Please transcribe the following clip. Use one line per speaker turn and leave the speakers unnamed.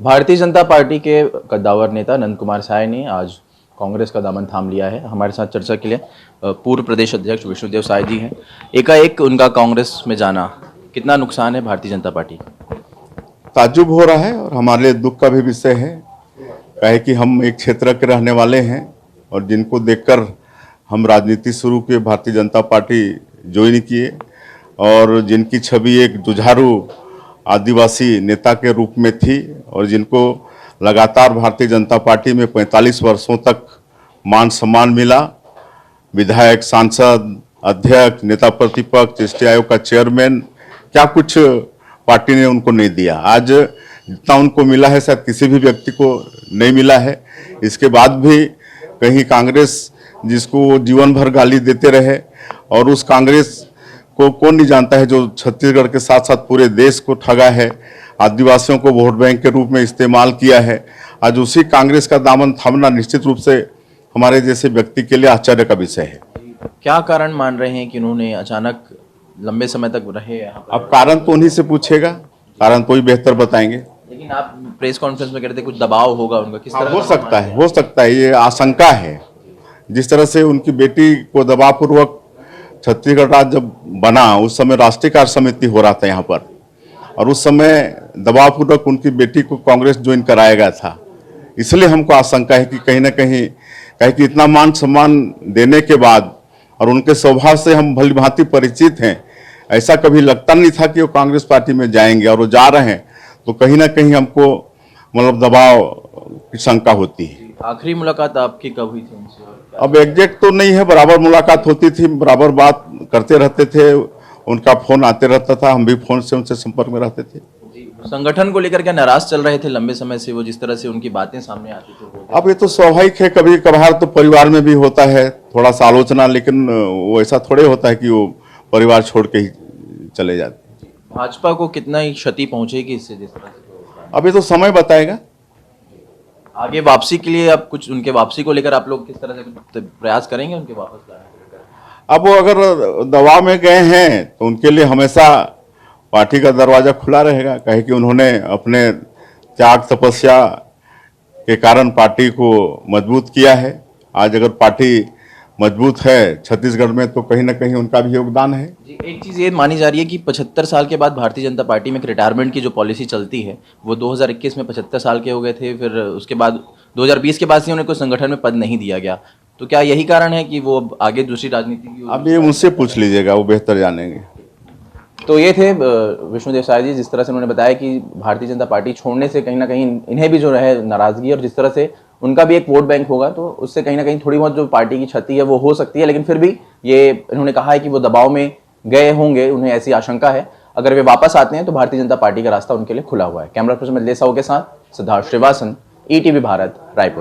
Bharatiya Janata party के कद्दावर नेता नंद कुमार साय ने आज कांग्रेस का दामन थाम लिया है। हमारे साथ चर्चा के लिए पूर्व प्रदेश अध्यक्ष विष्णुदेव साय जी हैं। एकाएक उनका कांग्रेस में जाना कितना नुकसान है भारतीय जनता पार्टी?
ताज्जुब हो रहा है और हमारे लिए दुख का भी विषय है। कहे कि हम एक क्षेत्र के रहने वाले हैं और जिनको देखकर हम राजनीति शुरू किए, भारतीय जनता पार्टी ज्वाइन किए और जिनकी छवि एक जुझारू आदिवासी नेता के रूप में थी और जिनको लगातार भारतीय जनता पार्टी में 45 वर्षों तक मान सम्मान मिला, विधायक, सांसद, अध्यक्ष, नेता प्रतिपक्ष, नीति आयोग का चेयरमैन, क्या कुछ पार्टी ने उनको नहीं दिया। आज जितना उनको मिला है शायद किसी भी व्यक्ति को नहीं मिला है। इसके बाद भी कहीं कांग्रेस जिसको जीवन भर गाली देते रहे और उस कांग्रेस को कौन नहीं जानता है जो छत्तीसगढ़ के साथ साथ पूरे देश को ठगा है, आदिवासियों को वोट बैंक के रूप में इस्तेमाल किया है। आज उसी कांग्रेस का दामन थामना निश्चित रूप से हमारे जैसे व्यक्ति के लिए आश्चर्य का विषय है।
क्या कारण मान रहे हैं कि उन्होंने अचानक लंबे समय तक रहे यहाँ पर?
अब कारण तो उन्हीं से पूछेगा, कारण तो ही बेहतर बताएंगे।
लेकिन आप प्रेस कॉन्फ्रेंस में कह रहे थे कुछ दबाव होगा उनका, किस तरह?
हो सकता है, ये आशंका है। जिस तरह से उनकी बेटी को दबावपूर्वक छत्तीसगढ़ राज्य जब बना उस समय राष्ट्रीय कार्य समिति हो रहा था यहाँ पर और उस समय दबावपूर्वक उनकी बेटी को कांग्रेस ज्वाइन कराया गया था। इसलिए हमको आशंका है कि कहीं ना कहीं कि इतना मान सम्मान देने के बाद और उनके स्वभाव से हम भली भांति परिचित हैं, ऐसा कभी लगता नहीं था कि वो कांग्रेस पार्टी में जाएंगे और वो जा रहे हैं, तो कहीं ना कहीं हमको मतलब दबाव की शंका होती है।
आखिरी मुलाकात आपकी कब हुई थी उनसे?
अब एग्जैक्ट तो नहीं है, बराबर मुलाकात होती थी, बराबर बात करते रहते थे, उनका फोन आते रहता था, हम भी फोन से उनसे संपर्क में रहते थे।
संगठन को लेकर क्या नाराज चल रहे थे लंबे समय से वो, जिस तरह से उनकी बातें सामने आती थी?
अब ये तो स्वाभाविक है, कभी कभार तो परिवार में भी होता है थोड़ा सा आलोचना, लेकिन वो ऐसा थोड़े होता है कि वो परिवार छोड़ के ही चले जाते।
भाजपा को कितना ही क्षति पहुंचेगी इससे, जिस तरह से?
अब ये तो समय बताएगा।
आगे वापसी के लिए आप कुछ, उनके वापसी को लेकर आप लोग किस तरह से प्रयास करेंगे उनके वापस लाने के?
अब वो अगर दबाव में गए हैं तो उनके लिए हमेशा पार्टी का दरवाजा खुला रहेगा। कहे कि उन्होंने अपने त्याग तपस्या के कारण पार्टी को मजबूत किया है। आज अगर पार्टी मजबूत है छत्तीसगढ़ में तो कहीं ना कहीं उनका भी योगदान है।
जी, एक चीज़ ये मानी जा रही है कि 75 साल के बाद भारतीय जनता पार्टी में एक रिटायरमेंट की जो पॉलिसी चलती है, वो 2021 में 75 साल के हो गए थे, फिर उसके बाद 2020 के बाद से उन्हें कोई संगठन में पद नहीं दिया गया। तो क्या यही कारण है कि वो आगे दूसरी राजनीति की?
अब ये उनसे पूछ लीजिएगा, वो बेहतर जानेंगे।
तो ये थे विष्णुदेव साय जी, जिस तरह से उन्होंने बताया कि भारतीय जनता पार्टी छोड़ने से कहीं ना कहीं इन्हें भी जो है नाराजगी, और जिस तरह से उनका भी एक वोट बैंक होगा तो उससे कहीं ना कहीं थोड़ी बहुत जो पार्टी की क्षति है वो हो सकती है। लेकिन फिर भी ये इन्होंने कहा है कि वो दबाव में गए होंगे, उन्हें ऐसी आशंका है। अगर वे वापस आते हैं तो भारतीय जनता पार्टी का रास्ता उनके लिए खुला हुआ है। कैमरा पर्सन मजले साहू के साथ सिद्धार्थ श्रीवासन, ईटीवी भारत, रायपुर।